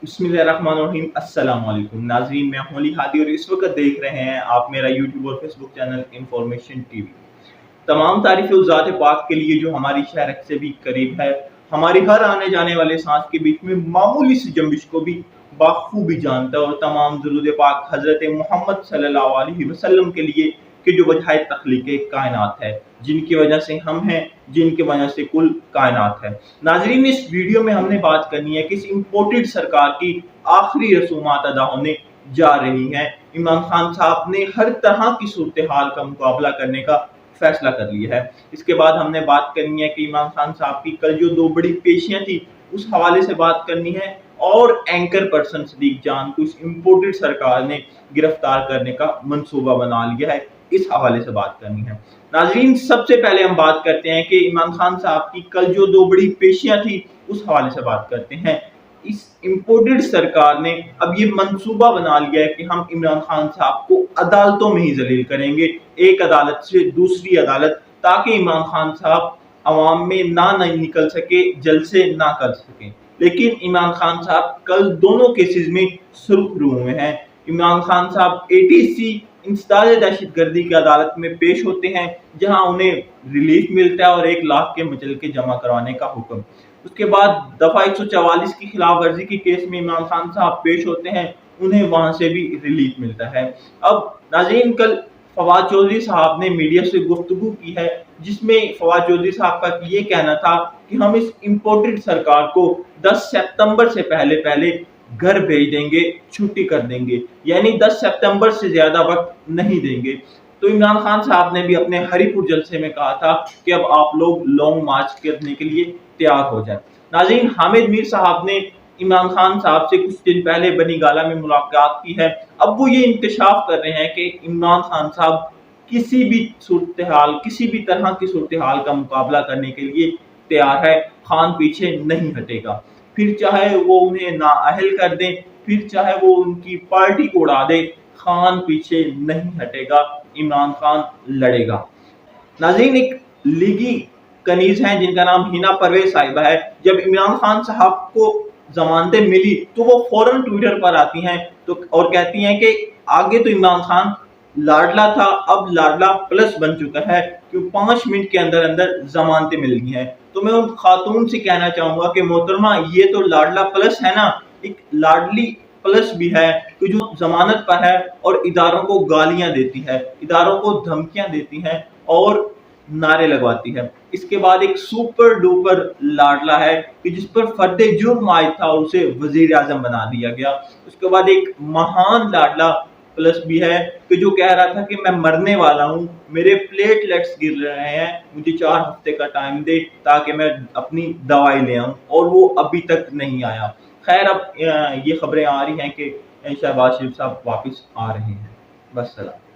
बिस्मिल्लाहिर्रहमानिर्रहीम। अस्सलाम वालेकुम नाज़रीन, मैं हूं अली हादी और इस वक्त देख रहे हैं आप मेरा यूट्यूब और फेसबुक चैनल इंफॉर्मेशन टीवी। तमाम तारीफ़ें उस ज़ात पाक के लिए जो हमारी शहर से भी करीब है, हमारी हर आने जाने वाले सांस के बीच में मामूली सी जंबिश को भी बाखूबी जानता है, और तमाम दुरूद पाक हज़रत मोहम्मद सल्लल्लाहु अलैहि वसल्लम के लिए कि जो वजह तख्लीक कायनात है, जिनकी वजह से हम हैं, जिनकी वजह से कुल कायनात है। नाजरीन, इस वीडियो में हमने बात करनी है कि इस इम्पोर्टेड सरकार की आखिरी रसूमात अदा होने जा रही हैं। इमरान खान साहब ने हर तरह की सूरत हाल का मुकाबला करने का फैसला कर लिया है। इसके बाद हमने बात करनी है कि इमरान खान साहब की कल जो दो बड़ी पेशियां थी उस हवाले से बात करनी है, और एंकर पर्सन सदीक जान को इस इम्पोर्टेड सरकार ने गिरफ्तार करने का मंसूबा बना लिया है, इस हवाले से बात करनी है। नाजरीन, सबसे पहले हम बात करते हैं कि इमरान खान साहब की कल जो दो बड़ी पेशियां थी उस हवाले से बात करते हैं। इस इम्पोर्टेड सरकार ने अब ये मंसूबा बना लिया है कि हम इमरान खान साहब को अदालतों में ही जलील करेंगे, एक अदालत से दूसरी अदालत, ताकि इमरान खान साहब अवाम में ना निकल सके, जलसे ना कर सके। लेकिन इमरान खान साहब कल दोनों केसेस में सुर्खरू हुए हैं। इमरान खान साहब ATC इंसदाद दहशत गर्दी की अदालत में पेश होते हैं, जहां उन्हें रिलीफ मिलता है और 1 लाख के मुचलके जमा करवाने का हुक्म। उसके बाद दफा 144 की खिलाफ वर्जी के केस में इमरान खान साहब पेश होते हैं, उन्हें वहां से भी रिलीफ मिलता है। अब नाज़रीन, कल फवाद चौधरी साहब ने मीडिया से गुफ्तगू की है, जिसमें फवाद चौधरी साहब का ये कहना था कि हम इस इम्पोर्टेड सरकार को 10 सितंबर से पहले घर भेज देंगे, छुट्टी कर देंगे, यानी 10 सितंबर से ज्यादा वक्त नहीं देंगे। तो इमरान खान साहब ने भी अपने हरीपुर जलसे में कहा था कि अब आप लोग लॉन्ग मार्च करने के लिए तैयार हो जाए। नाज़रीन, हामिद मीर साहब ने इमरान खान साहब से कुछ दिन पहले बनी गाला में मुलाकात की है। अब वो ये इंकशाफ कर रहे हैं कि इमरान खान साहब किसी भी सूरत हाल, किसी भी तरह की सूरत हाल का मुकाबला करने के लिए तैयार है। खान पीछे नहीं हटेगा, फिर चाहे वो उन्हें नाअहल कर दें, फिर चाहे वो उनकी पार्टी को उड़ा दे, खान पीछे नहीं हटेगा, इमरान खान लड़ेगा। नाज़रीन, एक लीगी कनीज हैं जिनका नाम हिना परवेज साहिबा है। जब इमरान खान साहब को जमानतें मिली तो वो फौरन ट्विटर पर आती हैं और कहती हैं कि आगे तो इमरान खान लाडला था, अब लाडला प्लस बन चुका है, क्यों 5 मिनट के अंदर अंदर जमानतें मिल गई हैं। तो मैं उन खातून से कहना चाहूंगा कि मोहतरमा, ये तो लाडला प्लस है ना, एक लाडली प्लस भी है कि जो जमानत पर है और इदारों को गालियां देती है, इदारों को धमकियां देती है और नारे लगवाती है। इसके बाद एक सुपर डुपर लाडला है कि जिस पर फर्द जुर्म आयद था और उसे वजीर आजम बना दिया गया। उसके बाद एक महान लाडला प्लस भी है कि जो कह रहा था कि मैं मरने वाला हूँ, मेरे प्लेटलेट्स गिर रहे हैं, मुझे 4 हफ्ते का टाइम दे ताकि मैं अपनी दवाई ले आऊँ, और वो अभी तक नहीं आया। खैर, अब ये खबरें आ रही हैं कि शहबाज शरीफ साहब वापस आ रहे हैं। बस सलाम।